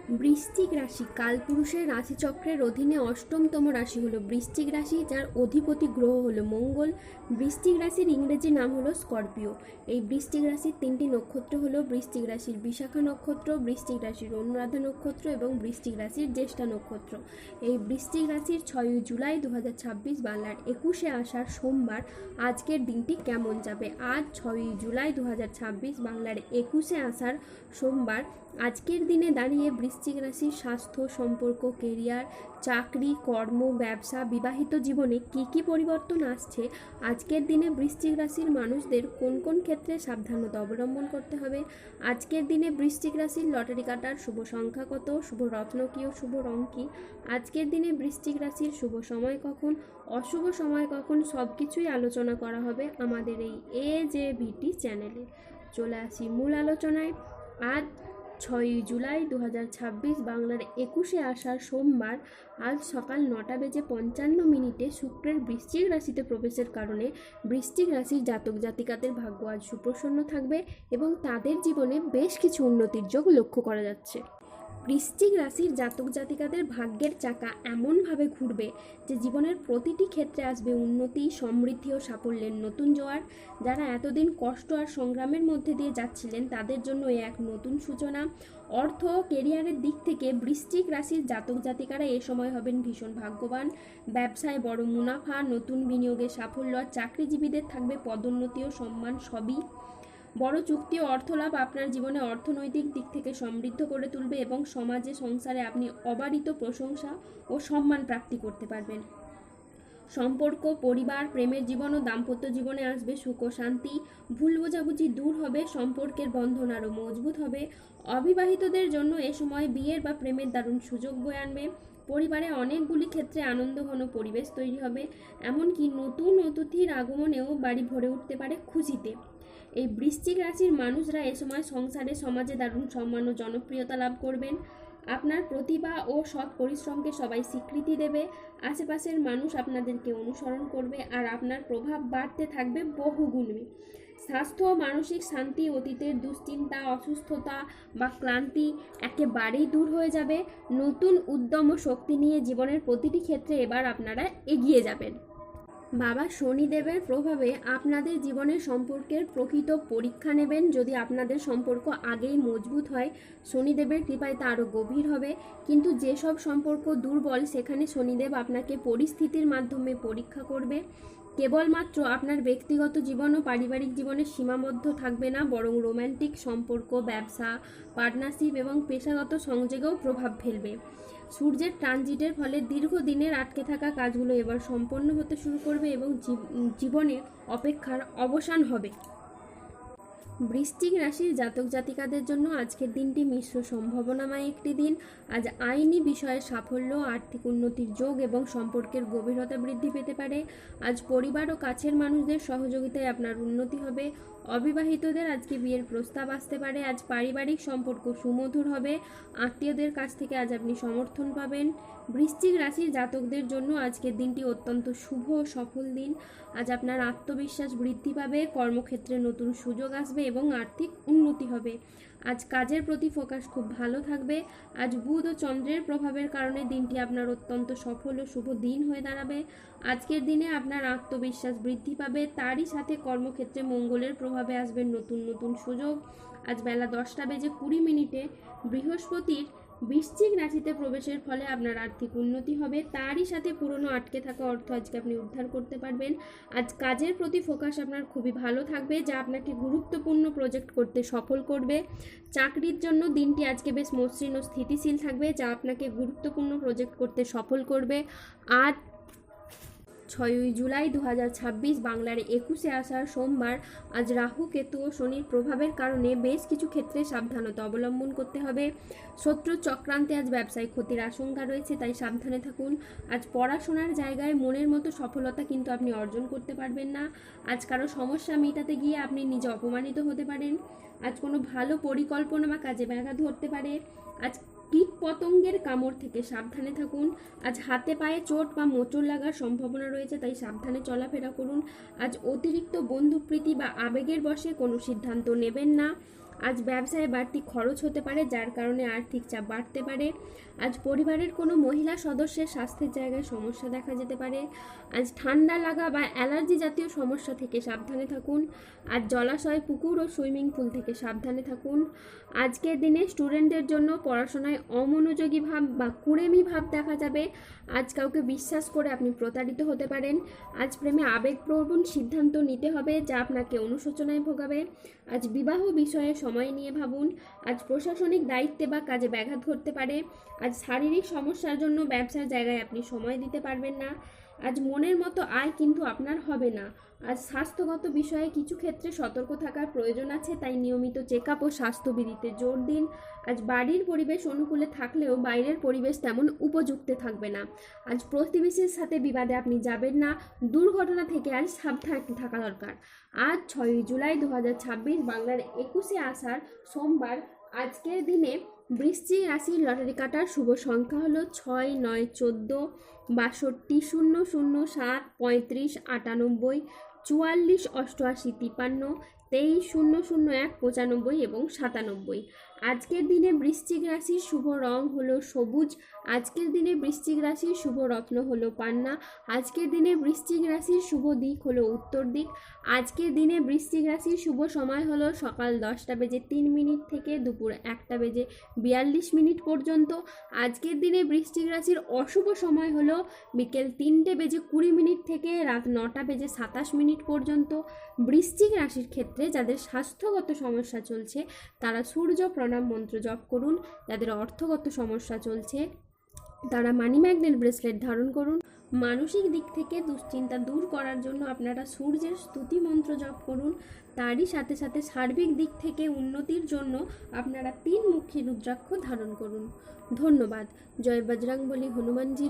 বৃশ্চিক রাশি কালপুরুষের রাশিচক্রের অধীনে অষ্টমতম রাশি হলো বৃশ্চিক রাশি, যার অধিপতি গ্রহ হলো মঙ্গল। বৃশ্চিক রাশির ইংরেজি নাম হলো স্করপিও। এই বৃশ্চিক রাশির তিনটি নক্ষত্র হলো বৃশ্চিক রাশির বিশাখা নক্ষত্র, বৃশ্চিক রাশির অনুরাধা নক্ষত্র এবং বৃশ্চিক রাশির জ্যেষ্ঠা নক্ষত্র। এই বৃশ্চিক রাশির 6 জুলাই 2026 বাংলার 21শে আষাঢ় সোমবার আজকের দিনটি কেমন যাবে? আজ 6 জুলাই 2026 বাংলার 21শে আষাঢ় সোমবার আজকের দিনে দাঁড়িয়ে বৃশ্চিক রাশির স্বাস্থ্য, সম্পর্ক, কেরিয়ার, চাকরি, কর্ম, ব্যবসা, বিবাহিত জীবনে কি পরিবর্তন আসছে, আজকের দিনে বৃশ্চিক রাশির মানুষদের কোন কোন ক্ষেত্রে সাবধানতা অবলম্বন করতে হবে, আজকের দিনে বৃশ্চিক রাশির লটারি কাটার শুভ সংখ্যা কত, শুভ রত্ন কি ও শুভ রং কি, আজকের দিনে বৃশ্চিক রাশির শুভ সময় কখন, অশুভ সময় কখন, সব কিছুই আলোচনা করা হবে আমাদের এই AJVT চ্যানেলে। চলে আসি মূল আলোচনায়। আজ 6 জুলাই 2026 বাংলার 21শে আষাঢ় সোমবার আজ সকাল 9:55 শুক্রের বৃশ্চিক রাশিতে প্রবেশের কারণে বৃশ্চিক রাশির জাতক জাতিকাদের ভাগ্য আজ সুপ্রসন্ন থাকবে এবং তাদের জীবনে বেশ কিছু উন্নতির যোগ লক্ষ্য করা যাচ্ছে। বৃশ্চিক রাশির জাতক জাতিকাদের ভাগ্যের চাকা এমনভাবে ঘুরবে যে জীবনের প্রতিটি ক্ষেত্রে আসবে উন্নতি, সমৃদ্ধি ও সাফল্যের নতুন জোয়ার। যারা এতদিন কষ্ট আর সংগ্রামের মধ্যে দিয়ে যাচ্ছিলেন তাদের জন্য এক নতুন সূচনা। অর্থ, কেরিয়ারের দিক থেকে বৃশ্চিক রাশির জাতক জাতিকারা এ সময় হবেন ভীষণ ভাগ্যবান। ব্যবসায় বড় মুনাফা, নতুন বিনিয়োগের সাফল্য, চাকরিজীবীদের থাকবে পদোন্নতি ও সম্মান সবই। বড় চুক্তি ও অর্থলাভ আপনার জীবনে অর্থনৈতিক দিক থেকে সমৃদ্ধ করে তুলবে এবং সমাজে সংসারে আপনি অবারিত প্রশংসা ও সম্মান প্রাপ্তি করতে পারবেন। সম্পর্ক, পরিবার, প্রেমের জীবন ও দাম্পত্য জীবনে আসবে সুখ ও শান্তি। ভুল বোঝাবুঝি দূর হবে, সম্পর্কের বন্ধন আরও মজবুত হবে। অবিবাহিতদের জন্য এ সময় বিয়ের বা প্রেমের দারুণ সুযোগ বয়ে আনবে। পরিবারে অনেকগুলি ক্ষেত্রে আনন্দঘন পরিবেশ তৈরি হবে, এমনকি নতুন অতিথির আগমনেও বাড়ি ভরে উঠতে পারে খুশিতে। এই বৃশ্চিক রাশির মানুষরা এ সময় সংসারে, সমাজে দারুণ সম্মান ও জনপ্রিয়তা লাভ করবেন। আপনার প্রতিভা ও সৎ পরিশ্রমকে সবাই স্বীকৃতি দেবে। আশেপাশের মানুষ আপনাদেরকে অনুসরণ করবে আর আপনার প্রভাব বাড়তে থাকবে বহুগুণে। স্বাস্থ্য ও মানসিক শান্তি, অতীতের দুশ্চিন্তা, অসুস্থতা বা ক্লান্তি একেবারেই দূর হয়ে যাবে। নতুন উদ্যম ও শক্তি নিয়ে জীবনের প্রতিটি ক্ষেত্রে এবার আপনারা এগিয়ে যাবেন। বাবা শনিদেবের প্রভাবে আপনাদের জীবনের সম্পর্কের প্রকৃত পরীক্ষা নেবেন। যদি আপনাদের সম্পর্ক আগেই মজবুত হয়, শনিদেবের কৃপায় তা আরও গভীর হবে। কিন্তু যেসব সম্পর্ক দুর্বল, সেখানে শনিদেব আপনাকে পরিস্থিতির মাধ্যমে পরীক্ষা করবে। কেবলমাত্র আপনার ব্যক্তিগত জীবন ও পারিবারিক জীবনে সীমাবদ্ধ থাকবে না, বরং রোম্যান্টিক সম্পর্ক, ব্যবসা, পার্টনারশিপ এবং পেশাগত সংযোগেও প্রভাব ফেলবে। সূর্যের ট্রানজিটের ফলে দীর্ঘদিনের আটকে থাকা কাজগুলো এবার সম্পন্ন হতে শুরু করবে এবং জীবনে অপেক্ষার অবসান হবে। বৃশ্চিক রাশির জাতক জাতিকাদের জন্য আজকের দিনটি মিশ্র সম্ভাবনাময় একটি দিন। আজ আইনি বিষয়ে সাফল্য, আর্থিক উন্নতির যোগ এবং সম্পর্কের গভীরতা বৃদ্ধি পেতে পারে। আজ পরিবার ও কাছের মানুষদের সহযোগিতায় আপনার উন্নতি হবে। অবিবাহিতদের আজকে বিয়ের প্রস্তাব আসতে পারে। আজ পারিবারিক সম্পর্ক সুমধুর হবে। আত্মীয়দের কাছ থেকে আজ আপনি সমর্থন পাবেন। বৃশ্চিক রাশির জাতকদের জন্য আজকের দিনটি অত্যন্ত শুভ ও সফল দিন। আজ আপনার আত্মবিশ্বাস বৃদ্ধি পাবে, কর্মক্ষেত্রে নতুন সুযোগ আসবে এবং আর্থিক উন্নতি হবে। আজ কাজের প্রতি ফোকাস খুব ভালো থাকবে। আজ বুধ ও চন্দ্রের প্রভাবের কারণে দিনটি আপনার অত্যন্ত সফল ও শুভ দিন হয়ে দাঁড়াবে। আজকের দিনে আপনার আত্মবিশ্বাস বৃদ্ধি পাবে, তারই সাথে কর্মক্ষেত্রে মঙ্গলের প্রভাবে আসবে নতুন নতুন সুযোগ। আজ বেলা 10:20 বৃহস্পতির বৃশ্চিক রাশিতে প্রবেশের ফলে আপনার আর্থিক উন্নতি হবে, তারই সাথে পুরনো আটকে থাকা অর্থ আজকে আপনি উদ্ধার করতে পারবেন। আজ কাজের প্রতি ফোকাস আপনার খুবই ভালো থাকবে, যা আপনাকে গুরুত্বপূর্ণ প্রজেক্ট করতে সফল করবে। চাকরির জন্য দিনটি আজকে বেশ মসৃণ ও স্থিতিশীল থাকবে, যা আপনাকে গুরুত্বপূর্ণ প্রজেক্ট করতে সফল করবে। আজ 6 জুলাই 2026 বাংলার 21শে আষাঢ় সোমবার আজ রাহু, কেতু ও শনির প্রভাবের কারণে বেশ কিছু ক্ষেত্রে সাবধানতা অবলম্বন করতে হবে। শত্রু চক্রান্তে আজ ব্যবসায়িক ক্ষতির আশঙ্কা রয়েছে, তাই সাবধানে থাকুন। আজ পড়াশোনার জায়গায় মনের মতো সফলতা কিন্তু আপনি অর্জন করতে পারবেন না। আজ কারো সমস্যা মেটাতে গিয়ে আপনি নিজে অপমানিত হতে পারেন। আজ কোনো ভালো পরিকল্পনা বা কাজে ব্যাঘাত ঘটতে পারে। আজ কীট পতঙ্গের কামড় থেকে সাবধানে থাকুন। আজ হাতে পায়ে চোট বা মোচড় লাগার সম্ভাবনা রয়েছে, তাই সাবধানে চলাফেরা করুন। আজ অতিরিক্ত বন্ধুপ্রীতি বা আবেগের বশে কোনো সিদ্ধান্ত নেবেন না। আজ ব্যবসায় বাড়তি খরচ হতে পারে, যার কারণে আর্থিক চাপ বাড়তে পারে। আজ পরিবারের কোনো মহিলা সদস্যের স্বাস্থ্যের জায়গায় সমস্যা দেখা যেতে পারে। আজ ঠান্ডা লাগা বা অ্যালার্জি জাতীয় সমস্যা থেকে সাবধানে থাকুন। আজ জলাশয়, পুকুর ও সুইমিং পুল থেকে সাবধানে থাকুন। আজকের দিনে স্টুডেন্টদের জন্য পড়াশোনায় অমনোযোগী ভাব বা কুড়েমি ভাব দেখা যাবে। আজ কাউকে বিশ্বাস করে আপনি প্রতারিত হতে পারেন। আজ প্রেমে আবেগপ্রবণ সিদ্ধান্ত নিতে হবে, যা আপনাকে অনুশোচনায় ভোগাবে। আজ বিবাহ বিষয়ে সময় নিয়ে ভাবুন। আজ প্রশাসনিক দায়িত্বে বা কাজে ব্যাঘাত ঘটতে পারে। আজ শারীরিক সমস্যার জন্য ব্যবসার জায়গায় আপনি সময় দিতে পারবেন না। আজ মনের মতো আয় কিন্তু আপনার হবে না। আজ স্বাস্থ্যগত বিষয়ে কিছু ক্ষেত্রে সতর্ক থাকার প্রয়োজন আছে, তাই নিয়মিত চেক আপ ও স্বাস্থ্যবিধিতে জোর দিন। আজ বাড়ির পরিবেশ অনুকূলে থাকলেও বাইরের পরিবেশ তেমন উপযুক্ত থাকবে না। আজ প্রতিবেশীর সাথে বিবাদে আপনি যাবেন না। দুর্ঘটনা থেকে আজ সাবধানে থাকা দরকার। আজ 6 জুলাই 2026, বাংলার 21শে আষাঢ়, সোমবার। আজকের দিনে বৃশ্চিক রাশির লটারি কাটার শুভ সংখ্যা হলো 6, 9, 14, 62, 0, 0, 7, 35, 98, 44, 88, 53, 23, 001, 95 এবং 97। আজকের দিনে বৃশ্চিক রাশির শুভ রং হলো সবুজ। আজকের দিনে বৃশ্চিক রাশির শুভ রত্ন হলো পান্না। আজকের দিনে বৃশ্চিক রাশির শুভ দিক হলো উত্তর দিক। আজকের দিনে বৃশ্চিক রাশির শুভ সময় হলো সকাল 10:03 থেকে দুপুর 1:42 পর্যন্ত। আজকের দিনে বৃশ্চিক রাশির অশুভ সময় হলো বিকেল 3:20 থেকে রাত 9:27 পর্যন্ত। বৃশ্চিক রাশির ক্ষেত্রে যাদের স্বাস্থ্যগত সমস্যা চলছে তারা সূর্য প্রণাম মন্ত্র জপ করুন। যাদের অর্থগত সমস্যা চলছে তারা মানি ম্যাগনেট ব্রেসলেট ধারণ করুন। মানসিক দিক থেকে দুশ্চিন্তা দূর করার জন্য আপনারা সূর্যের স্তুতি মন্ত্র জপ করুন। তারই সাথে সাথে সার্বিক দিক থেকে উন্নতির জন্য আপনারা 3 মুখী রুদ্রাক্ষ ধারণ করুন। ধন্যবাদ। জয় বজরংবলী হনুমানজি।